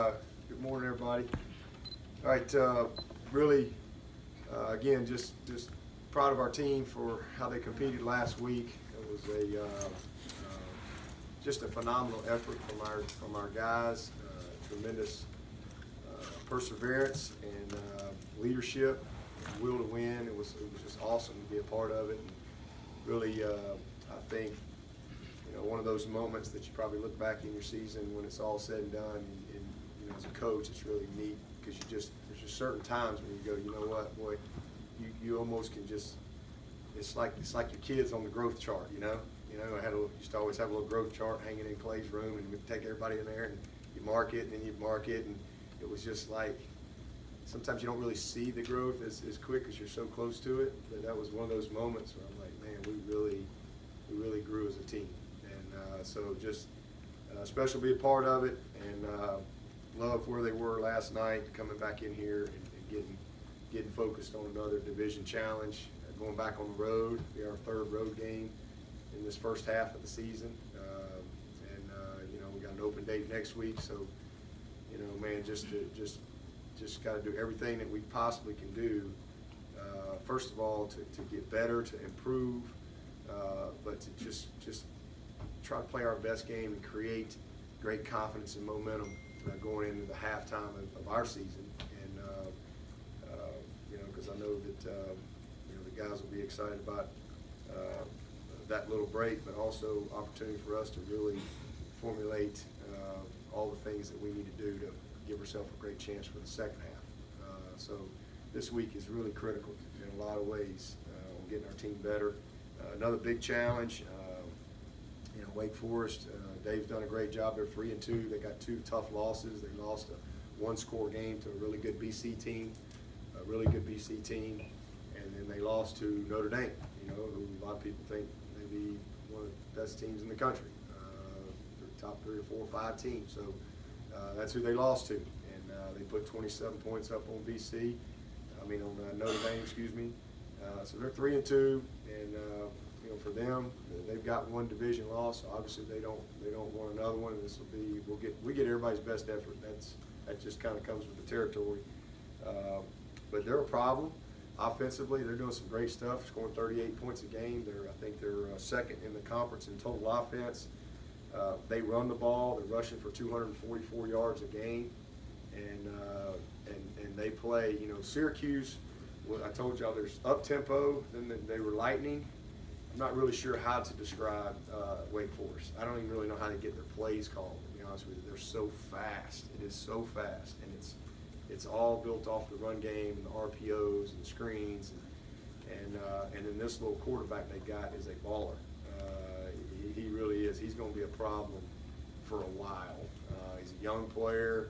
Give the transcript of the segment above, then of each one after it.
Good morning, everybody. All right, really, again, just proud of our team for how they competed last week. It was just a phenomenal effort from our guys. Tremendous perseverance and leadership, and will to win. It was just awesome to be a part of it. And really, I think, one of those moments that you probably look back in your season when it's all said and done. And as a coach, it's really neat because there's just certain times when you go, you know what, boy, you almost can just, it's like your kids on the growth chart, used to always have a little growth chart hanging in Clay's room, and we'd take everybody in there and you mark it, and then you'd mark it, and it was just like, sometimes you don't really see the growth as quick because you're so close to it, but that was one of those moments where I'm like, man, we really grew as a team. And so just special to be a part of it, and love where they were last night, coming back in here and getting focused on another division challenge, going back on the road, be our third road game in this first half of the season, and we got an open date next week, so man, just got to do everything that we possibly can do. First of all, to get better, to improve, but to just try to play our best game and create great confidence and momentum going into the halftime of our season. And because I know that the guys will be excited about that little break, but also opportunity for us to really formulate all the things that we need to do to give ourselves a great chance for the second half. So this week is really critical in a lot of ways on getting our team better. Another big challenge. Wake Forest, Dave's done a great job. They're 3-2. They got 2 tough losses. They lost a 1-score game to a really good BC team, and then they lost to Notre Dame, who a lot of people think may be one of the best teams in the country. They're top 3 or 4 or 5 teams. So that's who they lost to, and they put 27 points up on Notre Dame, excuse me. So they're 3-2, and for them, they've got 1 division loss. So obviously, they don't want another one. And this will be we get everybody's best effort. That just kind of comes with the territory. But they're a problem offensively. They're doing some great stuff, scoring 38 points a game. I think they're second in the conference in total offense. They run the ball. They're rushing for 244 yards a game, and they play. Syracuse. Well, I told y'all there's up tempo. Then they were lightning. I'm not really sure how to describe Wake Forest. I don't even really know how to get their plays called, to be honest with you. They're so fast. It is so fast, and it's all built off the run game and the RPOs and the screens, and then this little quarterback they got is a baller. He really is. He's going to be a problem for a while. He's a young player,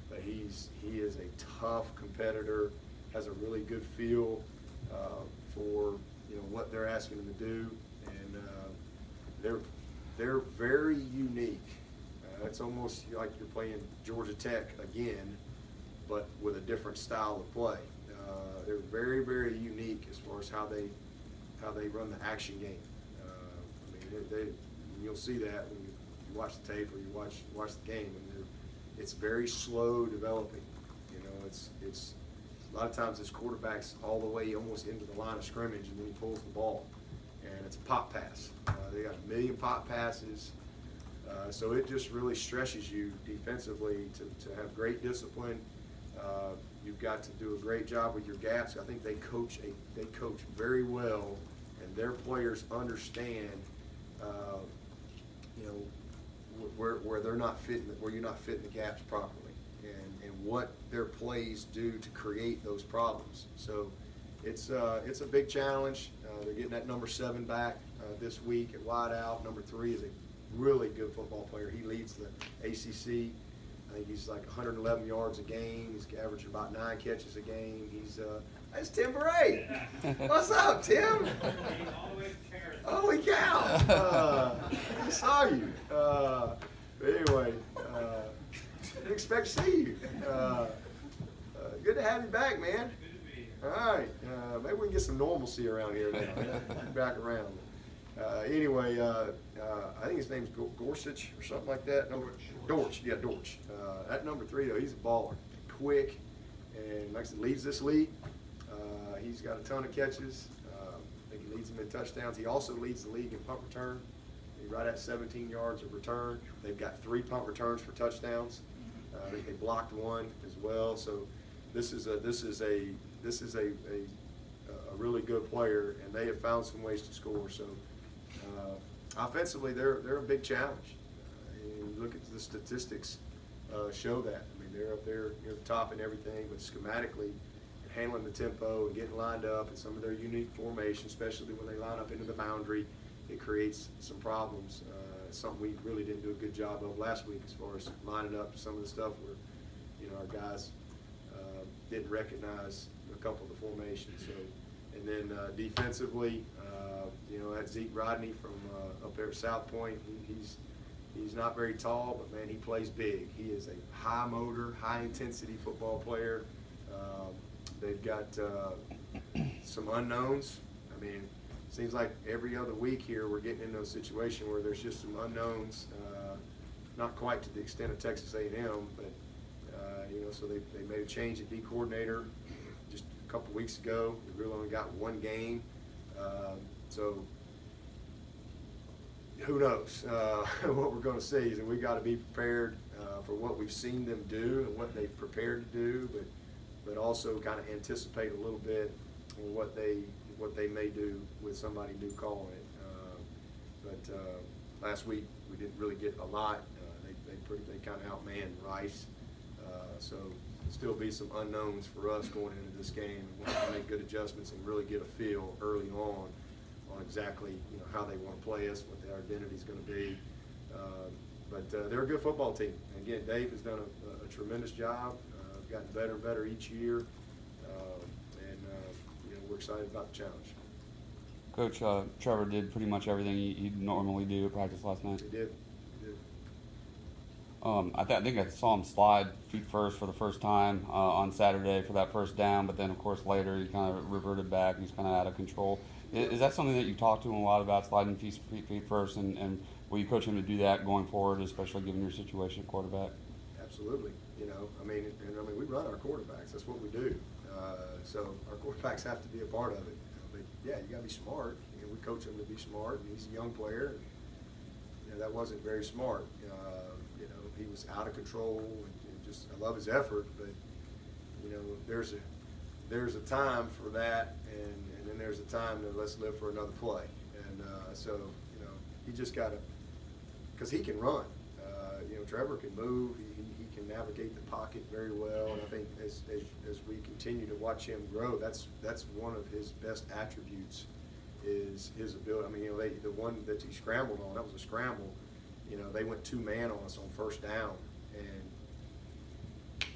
but he is a tough competitor. Has a really good feel for what they're asking him to do, and they're very unique. It's almost like you're playing Georgia Tech again, but with a different style of play. They're very, very unique as far as how they run the action game. You'll see that when you watch the tape or you watch the game, and it's very slow developing. It's a lot of times this quarterback's all the way almost into the line of scrimmage, and then he pulls the ball, and it's a pop pass. They got 1 million pop passes, so it just really stresses you defensively to have great discipline. You've got to do a great job with your gaps. I think they coach very well, and their players understand where they're not fitting, where you're not fitting the gaps properly. And what their plays do to create those problems. So it's a big challenge. They're getting that number 7 back this week at wideout. Number 3 is a really good football player. He leads the ACC. I think he's like 111 yards a game. He's averaging about 9 catches a game. That's Tim Bray. What's up, Tim? Holy cow! I saw you. But anyway. Didn't expect to see you. Good to have you back, man. All right, maybe we can get some normalcy around here now. Back around. Anyway, I think his name's Gorsuch or something like that. Dortch. Yeah, Dortch. That number 3 though, he's a baller, quick, and like I said, leads this league. He's got a ton of catches. I think he leads them in touchdowns. He also leads the league in punt return. He's right at 17 yards of return. They've got 3 punt returns for touchdowns. I think they blocked 1 as well. So this is a really good player, and they have found some ways to score. So offensively, they're a big challenge. And you look at the statistics, show that. I mean, they're up there near the top and everything, but schematically, handling the tempo and getting lined up and some of their unique formation, especially when they line up into the boundary, it creates some problems. Something we really didn't do a good job of last week as far as lining up some of the stuff where, you know, our guys didn't recognize a couple of the formations. So, and then defensively, you know, that Zeke Rodney from up there at South Point, he's not very tall, but man, he plays big. He is a high motor, high intensity football player. They've got some unknowns. I mean, it seems like every other week here we're getting into a situation where there's just some unknowns, not quite to the extent of Texas A&M, but you know, so they made a change at D coordinator just a couple weeks ago. We really only got 1 game, so who knows what we're going to see. So we got to be prepared for what we've seen them do and what they've prepared to do, but also kind of anticipate a little bit on what they may do with somebody new calling it. But last week we didn't really get a lot. They kind of outmanned Rice. So there'll still be some unknowns for us going into this game, and we'll have to make good adjustments and really get a feel early on exactly, you know, how they want to play us, what their identity is going to be. But they're a good football team. And again, Dave has done a tremendous job. Gotten better and better each year, and you know, we're excited about the challenge. Coach, Trevor did pretty much everything he'd normally do at practice last night. He did. I think I saw him slide feet first for the first time on Saturday for that first down, but then of course later he kind of reverted back. He's kind of out of control. Is that something that you talk to him a lot about, sliding feet first, and will you coach him to do that going forward, especially given your situation at quarterback? Absolutely. You know, I mean, we run our quarterbacks. That's what we do. So our quarterbacks have to be a part of it. But yeah, you got to be smart. You know, we coach him to be smart, and he's a young player. And, you know, that wasn't very smart. You know, he was out of control. And just, I love his effort, but you know, there's a time for that, and then there's a time to let's live for another play. And so you know, he just got to, because he can run. You know, Trevor can move. He can navigate the pocket very well, and I think as we continue to watch him grow, that's one of his best attributes is his ability. I mean, you know, the one that he scrambled on, that was a scramble. You know, they went 2-man on us on first down, and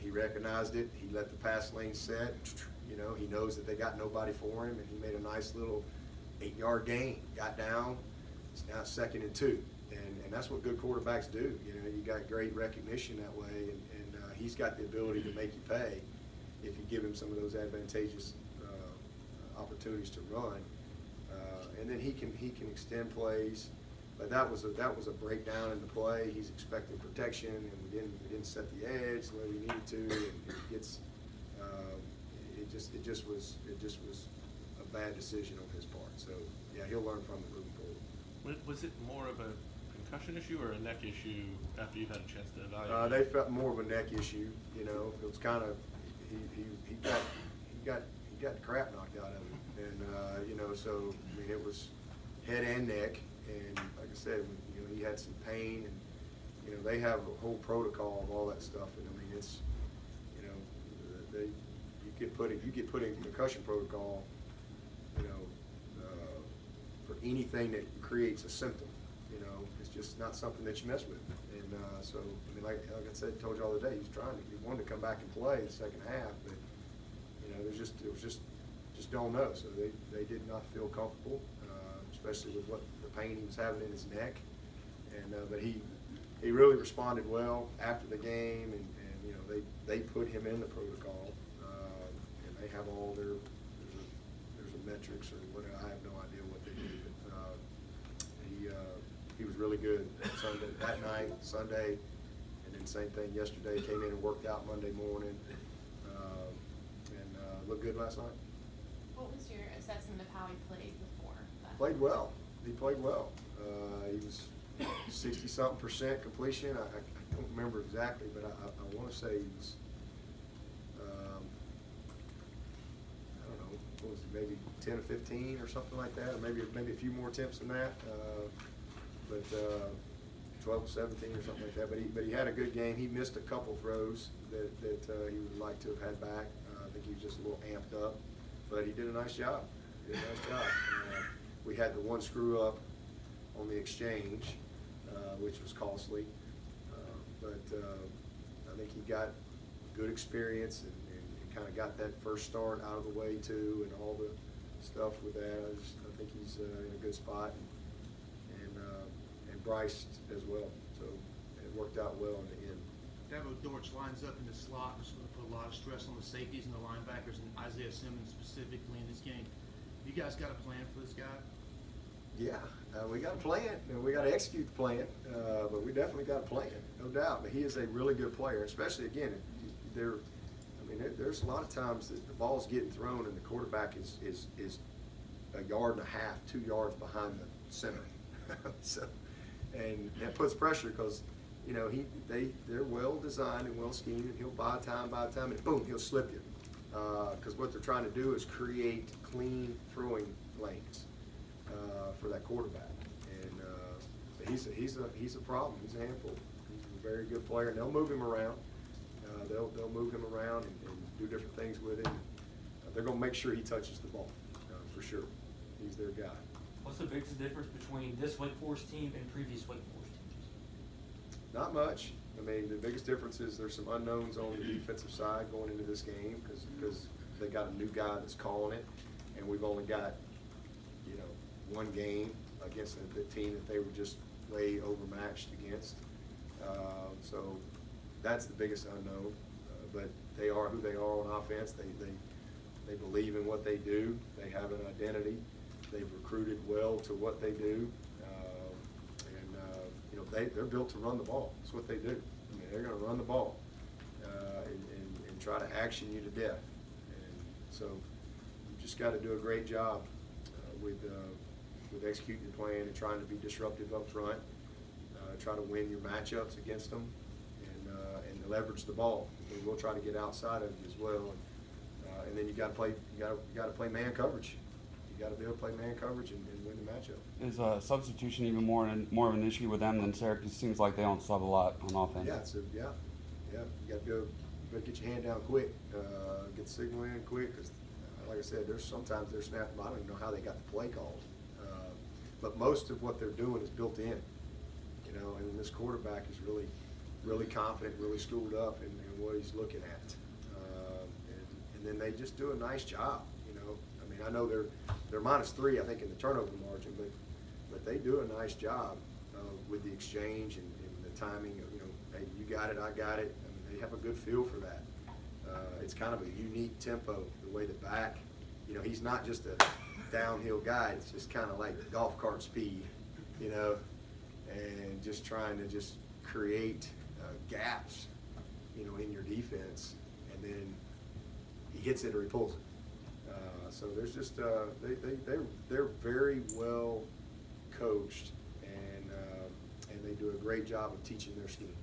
he recognized it. He let the pass lane set. You know, he knows that they got nobody for him, and he made a nice little 8-yard gain. Got down. It's now 2nd and 2. And that's what good quarterbacks do. You know, you got great recognition that way, and he's got the ability to make you pay if you give him some of those advantageous opportunities to run. And then he can extend plays, but that was a breakdown in the play. He's expecting protection, and we didn't set the edge the way we needed to, and it gets it just was a bad decision on his part. So yeah, he'll learn from it moving forward. Was it more of a concussion issue or a neck issue after you've had a chance to evaluate? They felt more of a neck issue. You know, it was kind of he got the crap knocked out of him, and you know, so I mean, it was head and neck, and like I said, you know, he had some pain, and you know, they have a whole protocol of all that stuff, and I mean, it's, you know, you get put in concussion protocol, you know, for anything that creates a symptom. You know, it's just not something that you mess with. And so, I mean, like I said, told you all the day, he wanted to come back and play the second half, but you know, it was just don't know. So they did not feel comfortable, especially with what the pain he was having in his neck. And but he really responded well after the game, and you know, they put him in the protocol, and they have all there's a metrics or whatever. I have no idea what they do. But, he was really good Sunday, that night, Sunday, and then same thing yesterday. Came in and worked out Monday morning, and looked good last night. What was your assessment of how he played before that? Played well. He played well. He was 60-something% completion. I don't remember exactly, but I want to say he was, I don't know, what was it, maybe 10 or 15 or something like that, or maybe a few more attempts than that. But 12 or 17 or something like that. But he had a good game. He missed a couple throws that he would like to have had back. I think he was just a little amped up, but he did a nice job. We had the one screw up on the exchange, which was costly, but I think he got good experience and kind of got that first start out of the way too, and all the stuff with that. I think he's in a good spot, and Bryce as well. So it worked out well in the end. Dabo Dortch lines up in the slot, just going to put a lot of stress on the safeties and the linebackers, and Isaiah Simmons specifically in this game. You guys got a plan for this guy? Yeah, we got a plan, and we got to execute the plan, but we definitely got a plan, no doubt. But he is a really good player, especially, again, there's a lot of times that the ball's getting thrown and the quarterback is a yard and a half, 2 yards behind the center. So, and that puts pressure because, you know, they're well designed and well schemed, and he'll buy time, and boom, he'll slip you. Because what they're trying to do is create clean throwing lanes for that quarterback, and he's a problem. He's a handful. He's a very good player, and they'll move him around. They'll move him around and do different things with him. They're going to make sure he touches the ball for sure. He's their guy. What's the biggest difference between this Wake Forest team and previous Wake Forest teams? Not much. I mean, the biggest difference is there's some unknowns on the defensive side going into this game because they got a new guy that's calling it, and we've only got, you know, one game against the team that they were just way overmatched against. So that's the biggest unknown. But they are who they are on offense. They believe in what they do. They have an identity. They've recruited well to what they do. You know, they're built to run the ball. That's what they do. I mean, they're going to run the ball and try to action you to death. And so you just got to do a great job with executing your plan and trying to be disruptive up front. Try to win your matchups against them and leverage the ball. And we'll try to get outside of you as well. And then you got to play. You got to play man coverage. You got to be able to play man coverage and win the matchup. Is substitution even more of an issue with them than Syracuse? Seems like they don't sub a lot on offense. Yeah, You got to be able to get your hand down quick, get the signal in quick. Because, like I said, sometimes they're snapping. I don't even know how they got the play called. But most of what they're doing is built in. You know, and this quarterback is really confident, really schooled up in what he's looking at. And then they just do a nice job. You know, I mean, I know they're -3, I think, in the turnover margin, but they do a nice job with the exchange and the timing of, you know, hey, you got it, I got it. I mean, they have a good feel for that. It's kind of a unique tempo, the way the back, you know, he's not just a downhill guy. It's just kind of like golf cart speed, you know, and just trying to just create gaps, you know, in your defense, and then he hits it or he pulls it. So there's just they're very well coached, and they do a great job of teaching their scheme.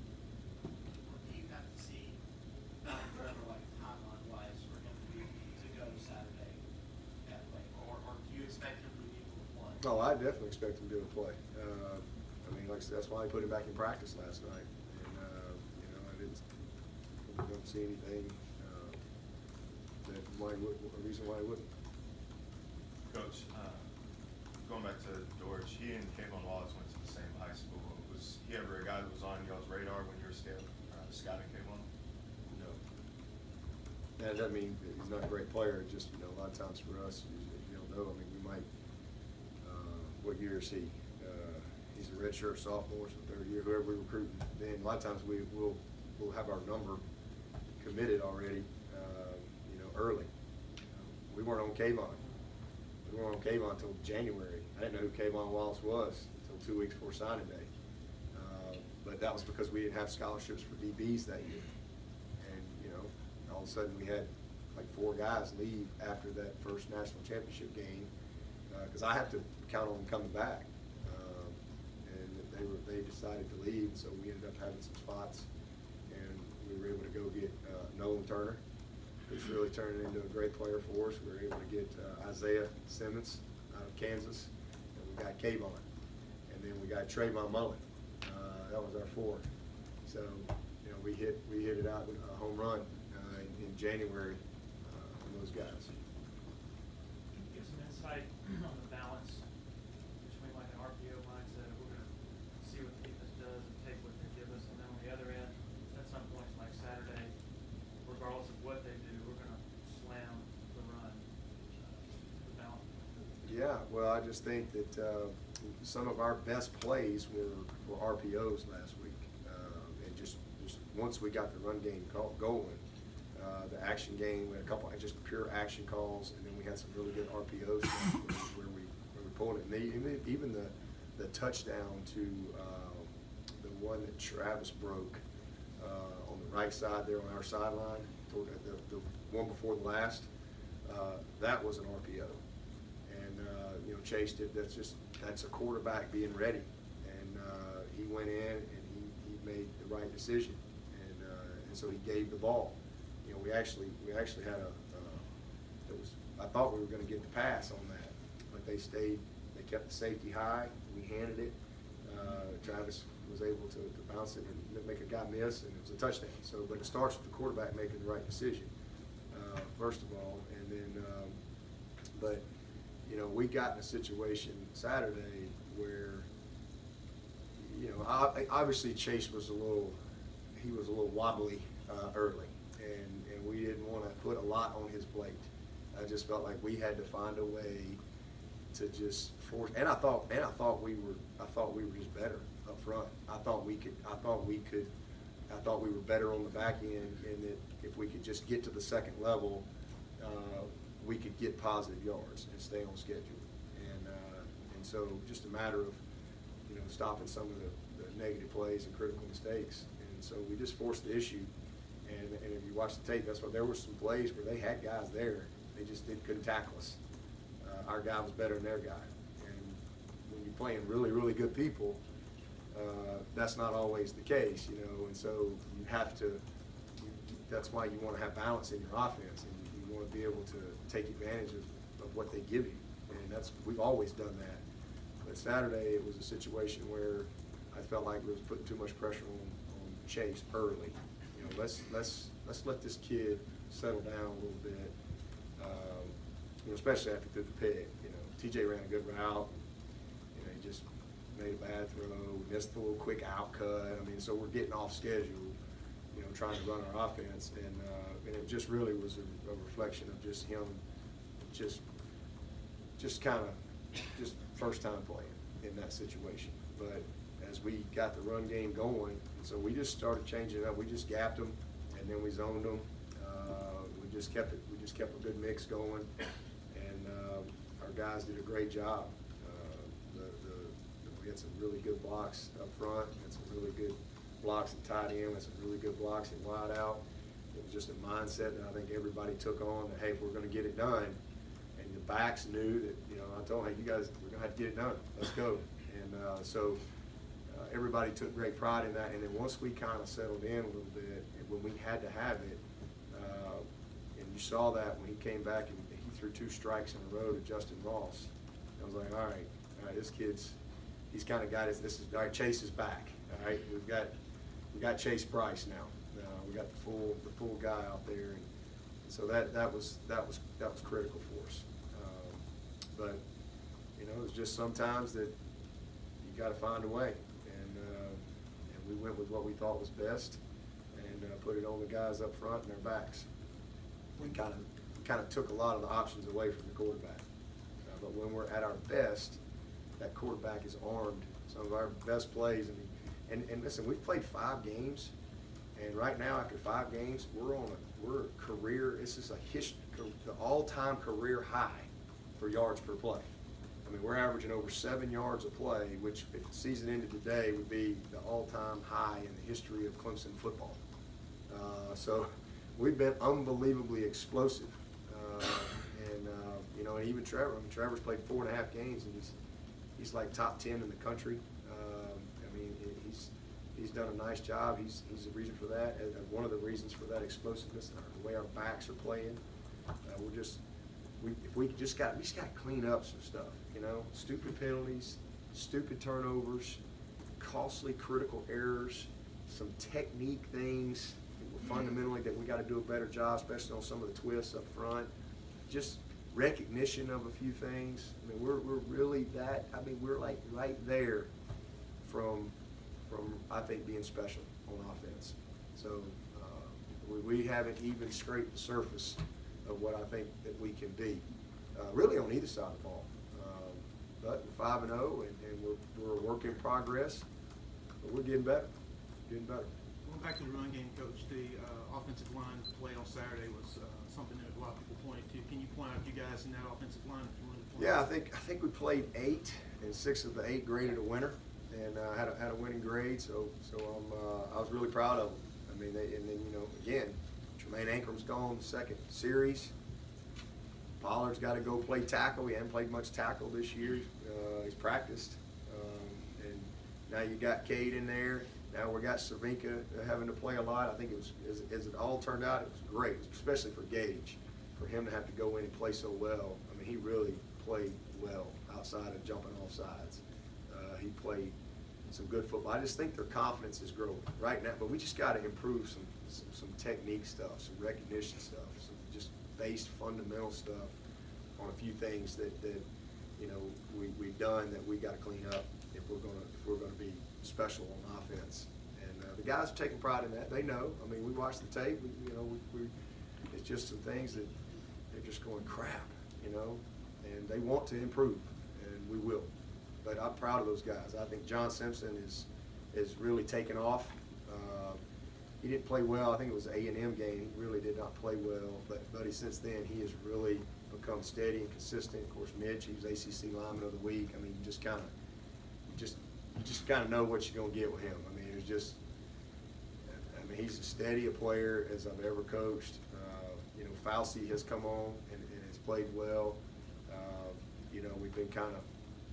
Do you have to see Trevor, like timeline-wise, for him to go Saturday at Wake, or do you expect him to be able to play? Oh, I definitely expect him to be able to play. I mean, like I said, that's why I put him back in practice last night. And you know, I don't see anything a reason why he wouldn't. Coach, going back to Dortch, he and Kayvon Wallace went to the same high school. Was he ever a guy that was on y'all's radar when you were scouting Kayvon? No. That doesn't mean that he's not a great player. Just, you know, a lot of times for us, if you don't know, I mean, we might. What year is he? He's a redshirt sophomore, so third year. Whoever we recruit, then a lot of times we'll have our number committed already. You know, early. We weren't on Kayvon. We weren't on Kayvon until January. I didn't know who Kayvon Wallace was until 2 weeks before signing day. But that was because we didn't have scholarships for DBs that year. And, you know, all of a sudden we had like 4 guys leave after that first national championship game, because I have to count on them coming back. And they decided to leave, so we ended up having some spots, and we were able to go get Nolan Turner, who's really turning into a great player for us. We were able to get Isaiah Simmons out of Kansas, and we got Kayvon, and then we got Trayvon Mullen. That was our 4. So, you know, we hit it out with a home run in January on those guys. Can you give some insight on the balance between like an RPO mindset of we're going to see what the defense does and take what they give us, and then on the other end, at some points like Saturday, regardless of what they do, we're going to slam the run, the balance? Yeah, well, I just think that some of our best plays were RPOs last week, and just once we got the run game going, the action game, we had a couple just pure action calls, and then we had some really good RPOs where we pulled it. And even the touchdown to the one that Travis broke on the right side there on our sideline, toward the one before the last, that was an RPO. And you know, Chase did. That's a quarterback being ready, and he went in and he made the right decision, and so he gave the ball. You know, we actually had I thought we were going to get the pass on that, but they kept the safety high. We handed it. Travis was able to bounce it and make a guy miss, and it was a touchdown. So, but it starts with the quarterback making the right decision, first of all, and then, but. You know, we got in a situation Saturday where, you know, obviously Chase was a little wobbly early, and we didn't want to put a lot on his plate. I just felt like we had to find a way to just force. And I thought we were just better up front. I thought we were better on the back end, and that if we could just get to the second level, we could get positive yards and stay on schedule. And so just a matter of, you know, stopping some of the negative plays and critical mistakes. And so we just forced the issue. And if you watch the tape, that's why there were some plays where they had guys there. They just couldn't tackle us. Our guy was better than their guy. And when you're playing really, really good people, that's not always the case, you know. And so you have to, that's why you want to have balance in your offense. And you want to be able to take advantage of what they give you, and we've always done that. But Saturday it was a situation where I felt like we was putting too much pressure on Chase early. You know, let's let this kid settle down a little bit. You know, especially after he threw the pick. You know, TJ ran a good route. You know, he just made a bad throw, missed the little quick out cut. I mean, so we're getting off schedule. You know, trying to run our offense, and it just really was a reflection of just him, just kind of first time playing in that situation. But as we got the run game going, and so we just started changing it up. We just gapped them, and then we zoned them. We just kept a good mix going, and our guys did a great job. We had some really good blocks up front, and some really good blocks at tight end, and some really good blocks at wide out. It was just a mindset that I think everybody took on that, hey, if we're going to get it done, and the backs knew that, you know, I told them, hey, you guys, we're going to have to get it done. Let's go. And so everybody took great pride in that. And then once we kind of settled in a little bit, and when we had to have it, and you saw that when he came back and he threw 2 strikes in a row to Justin Ross. I was like, all right, this kid's, he's kind of got his, all right, Chase is back. All right, we got Chase Price now. We got the full guy out there, and so that was critical for us. But you know, it's just sometimes that you got to find a way, and we went with what we thought was best, and put it on the guys up front and their backs. We kind of took a lot of the options away from the quarterback. But when we're at our best, that quarterback is armed. Some of our best plays, and listen, we've played 5 games, and right now after 5 games, we're a career. This is the all-time career high for yards per play. I mean, we're averaging over 7 yards a play, which if the season ended today would be the all-time high in the history of Clemson football. So we've been unbelievably explosive. You know, and even Trevor. I mean, Trevor's played 4.5 games, and he's like top 10 in the country. I mean, he's done a nice job. He's the reason for that. And one of the reasons for that explosiveness, the way our backs are playing. We just got to clean up some stuff. You know, stupid penalties, stupid turnovers, costly critical errors, some technique things fundamentally that we got to do a better job, especially on some of the twists up front. Just recognition of a few things. I mean, we're really that. I mean, we're like right there from I think being special on offense. So we haven't even scraped the surface of what I think that we can be, really on either side of the ball. But we're 5-0, and we're a work in progress. But we're getting better, getting better. Going back to the run game, Coach, the offensive line play on Saturday was something that a lot of people pointed to. Can you point out you guys in that offensive line? Yeah, I think we played 8, and 6 of the 8 graded a winner, and had a winning grade. So I was really proud of them. I mean, and then, you know, again, Tremaine Ankram's gone the second series. Pollard's got to go play tackle. He hasn't played much tackle this year. He's practiced, and now you got Cade in there. Now we got Cervinka having to play a lot. I think it was, as it all turned out, it was great, especially for Gage, for him to have to go in and play so well. I mean, he really played well outside of jumping off sides. He played some good football. I just think their confidence is growing right now, but we just got to improve some technique stuff, some recognition stuff, some just base fundamental stuff on a few things that you know we've done that we got to clean up if we're gonna be special on offense. And the guys are taking pride in that. They know. I mean, we watch the tape. It's just some things that they're just going crap, you know, and they want to improve, and we will. But I'm proud of those guys. I think John Simpson is really taken off. He didn't play well. I think it was an A&M game. He really did not play well. But since then, he has really become steady and consistent. Of course, Mitch, he was ACC Lineman of the Week. I mean, you just kind of know what you're going to get with him. I mean, he's as steady a player as I've ever coached. You know, Fauci has come on and has played well. You know, we've been kind of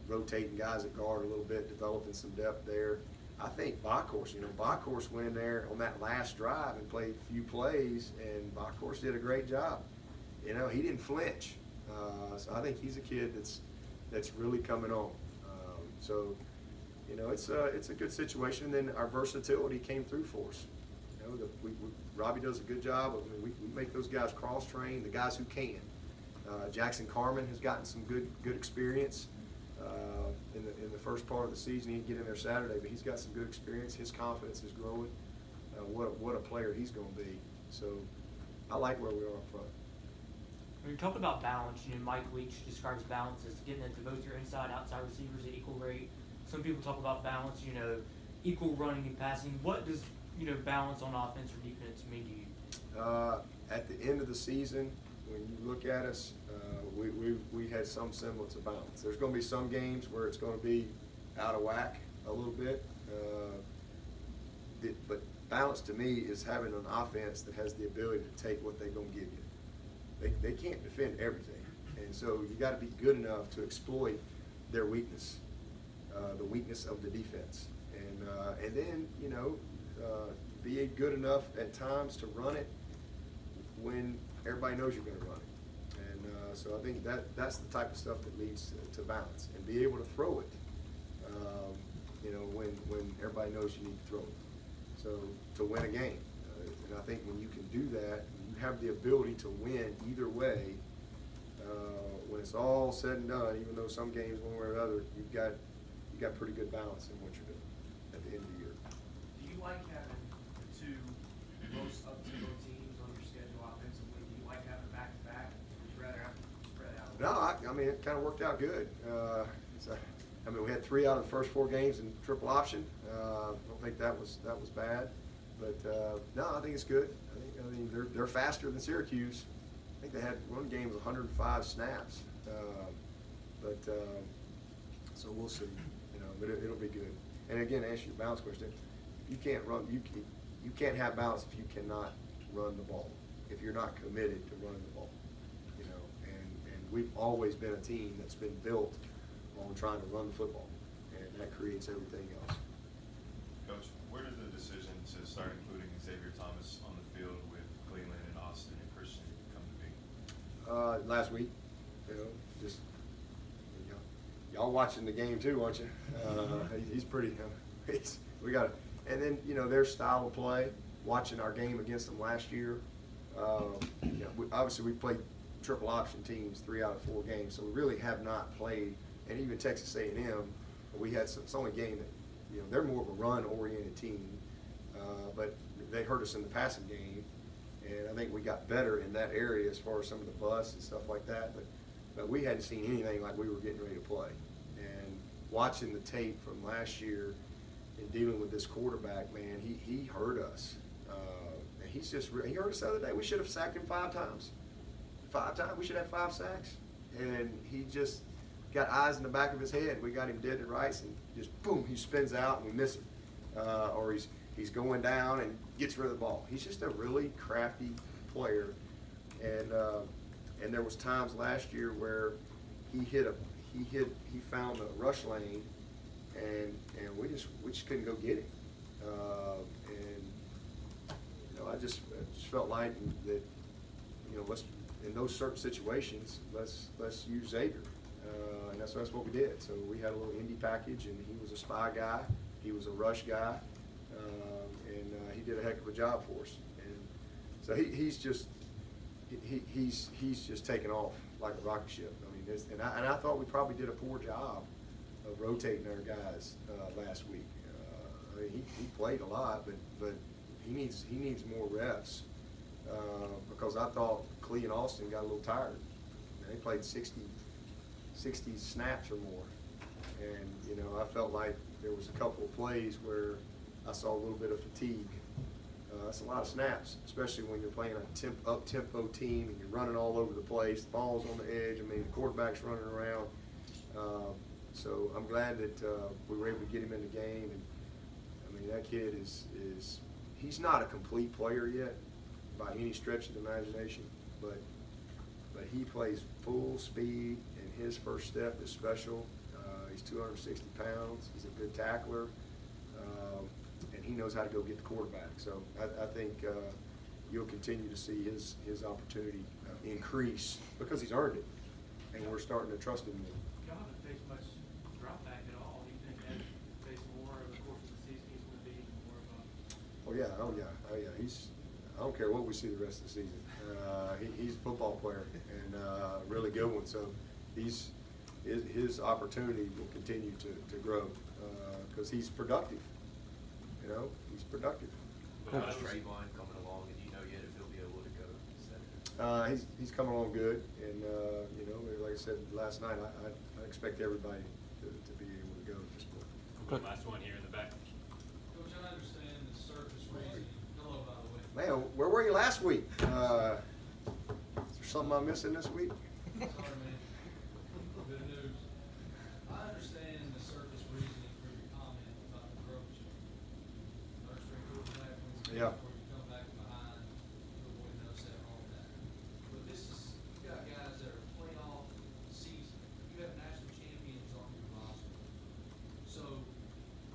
rotating guys at guard a little bit, developing some depth there. I think Bachhorst went in there on that last drive and played a few plays, and Bachhorst did a great job. You know, he didn't flinch. So I think he's a kid that's really coming on. So, you know, it's a good situation. And then our versatility came through for us. You know, Robbie does a good job. I mean, we make those guys cross-train, the guys who can. Jackson Carman has gotten some good experience. In the first part of the season, he didn't get in there Saturday, but he's got some good experience. His confidence is growing. What a player he's going to be. So I like where we are up front. When you're talking about balance, you know, Mike Leach describes balance as getting into both your inside, outside receivers at equal rate. Some people talk about balance, you know, equal running and passing. What does, you know, balance on offense or defense mean to you? At the end of the season, when you look at us, we had some semblance of balance. There's going to be some games where it's going to be out of whack a little bit, but balance to me is having an offense that has the ability to take what they're going to give you. They can't defend everything, and so you got to be good enough to exploit their weakness, the weakness of the defense, and then, you know, be good enough at times to run it when everybody knows you're going to run it. So I think that's the type of stuff that leads to balance, and be able to throw it, you know, when everybody knows you need to throw it. So to win a game, and I think when you can do that, you have the ability to win either way. When it's all said and done, even though some games one way or another, you got pretty good balance in what you're doing at the end of the year. Do you like having the two most up-tempo teams on your schedule offensively? Do you like having back-to-back? Would you rather have them spread out? No, I mean, it kind of worked out good. I mean, we had 3 out of the first 4 games in triple option. I don't think that was bad, but no, I think it's good. I mean, they're faster than Syracuse. I think they had one game with 105 snaps, but So we'll see, but it'll be good. And again, to answer your balance question, you can't run, you can't have balance if you cannot run the ball, if you're not committed to running the ball, and we've always been a team that's been built on trying to run the football, and that creates everything else. Coach, where did the decision to start including Xavier Thomas on the field with Cleveland and Austin and Christian come to be? Last week, just y'all watching the game too, aren't you? He's pretty. We got it. And then their style of play. Watching our game against them last year, obviously we played triple option teams 3 out of 4 games, so we really have not played. And even Texas A&M, we had it's the only game that they're more of a run-oriented team, but they hurt us in the passing game, and I think we got better in that area as far as some of the busts and stuff like that. But we hadn't seen anything like we were getting ready to play. And watching the tape from last year and dealing with this quarterback, man, he hurt us. And he hurt us the other day. We should have sacked him 5 times. 5 times. We should have 5 sacks. And he just got eyes in the back of his head. We got him dead to rights, and just boom, he spins out and we miss him. Or he's going down and gets rid of the ball. He's just a really crafty player. And there was times last year where he found a rush lane, and we just couldn't go get him. I just felt like that, let's, in those certain situations, let's use Xavier, and that's what we did. So we had a little indie package, and he was a spy guy, he was a rush guy, and he did a heck of a job for us. And so he's just taken off like a rocket ship. I mean, and I thought we probably did a poor job of rotating our guys last week. I mean, he played a lot, but he needs more reps, because I thought Clee and Austin got a little tired. They played 60 snaps or more, and I felt like there was a couple of plays where I saw a little bit of fatigue. That's a lot of snaps, especially when you're playing a up-tempo team and you're running all over the place. The ball's on the edge. I mean, the quarterback's running around. So I'm glad that we were able to get him in the game. And I mean, that kid he's not a complete player yet by any stretch of the imagination, but he plays full speed, and his first step is special. He's 260 pounds. He's a good tackler. And he knows how to go get the quarterback. So I think you'll continue to see his opportunity increase because he's earned it, and we're starting to trust him more. Y'all haven't faced much drop back at all. Do you think that face more over the course of the season he's going to be more of a... Oh yeah. I don't care what we see the rest of the season. He's a football player, and a really good one. So his opportunity will continue to grow because he's productive. He's productive. How's Trayvon coming along, and do you know yet if he'll be able to go Saturday? He's coming along good, and like I said last night, I expect everybody to be able to go at this point. One last one here in the back. Coach, I understand the surface raising. Hello, by the way. Man, where were you last week? Is there something I'm missing this week? Sorry, man. Good news. I understand the surface reasoning for your comment about the growth chart. Third string quarterback wins the game Yeah. before you come back behind. To avoid no set and all that. But you got guys that are playoff season. You have national champions on your roster. So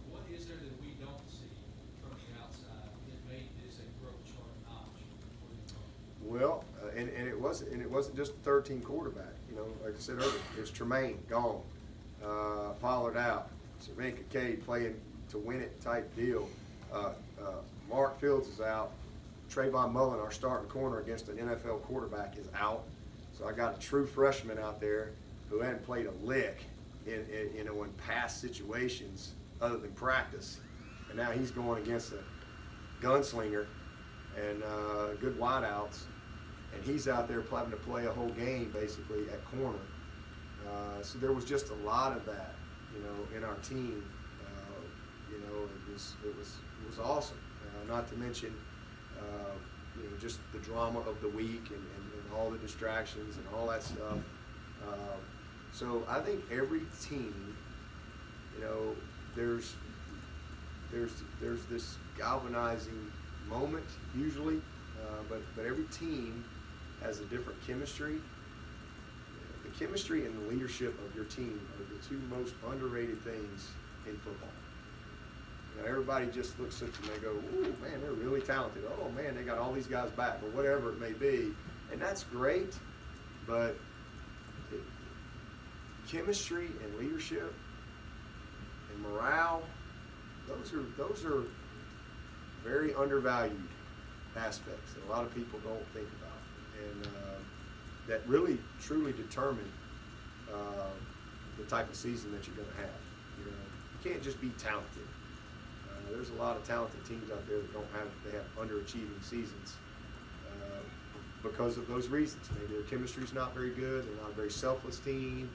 what is there that we don't see from the outside that made this a growth chart option for the coach? Well, and it wasn't just the 13 quarterback. Like I said earlier, it's Tremaine gone, Pollard out, Swinney Kincaid playing to win it type deal. Mark Fields is out. Trayvon Mullen, our starting corner against an NFL quarterback, is out. So I got a true freshman out there who hadn't played a lick in past situations other than practice, and now he's going against a gunslinger and good wideouts, and he's out there having to play a whole game basically at corner. So there was just a lot of that, in our team. It was awesome. Not to mention, just the drama of the week and all the distractions and all that stuff. So I think every team you know, there's this galvanizing moment usually, but every team has a different chemistry. The chemistry and the leadership of your team are the two most underrated things in football. You know, everybody just looks at them and they go, "Ooh, man, they're really talented. Oh man, they got all these guys back," or whatever it may be, and that's great. But chemistry and leadership and morale, those are very undervalued aspects that a lot of people don't think about, and that really truly determine the type of season that you're going to have. You know, you can't just be talented. There's a lot of talented teams out there that they have underachieving seasons because of those reasons. Maybe their chemistry's not very good. They're not a very selfless team.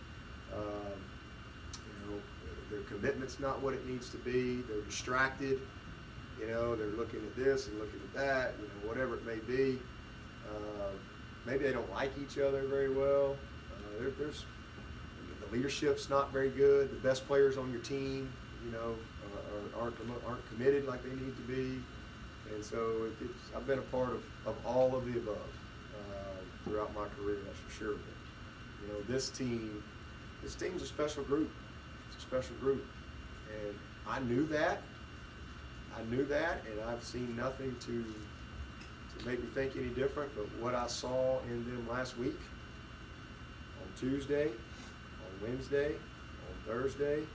You know, their commitment's not what it needs to be. They're distracted. You know, they're looking at this and looking at that. You know, whatever it may be. Maybe they don't like each other very well. There's the leadership's not very good. The best players on your team, you know, aren't committed like they need to be. And so I've been a part of all of the above throughout my career, that's for sure. But, you know, this team's a special group. It's a special group, and I knew that, and I've seen nothing to make me think any different. But what I saw in them last week, on Tuesday, on Wednesday, on Thursday,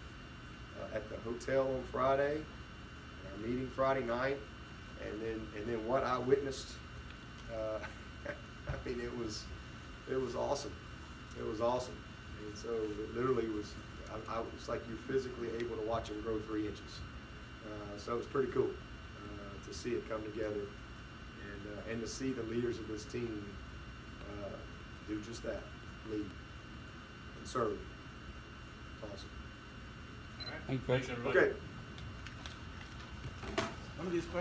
at the hotel on Friday, our meeting Friday night, and then what I witnessed, I mean, it was awesome. It was awesome. And so it literally was, I was like you're physically able to watch them grow 3 inches. So it was pretty cool to see it come together, and to see the leaders of this team do just that, lead and serve. It's awesome. All right. Thank you, Coach. Thanks, everybody. Okay. Some of these questions.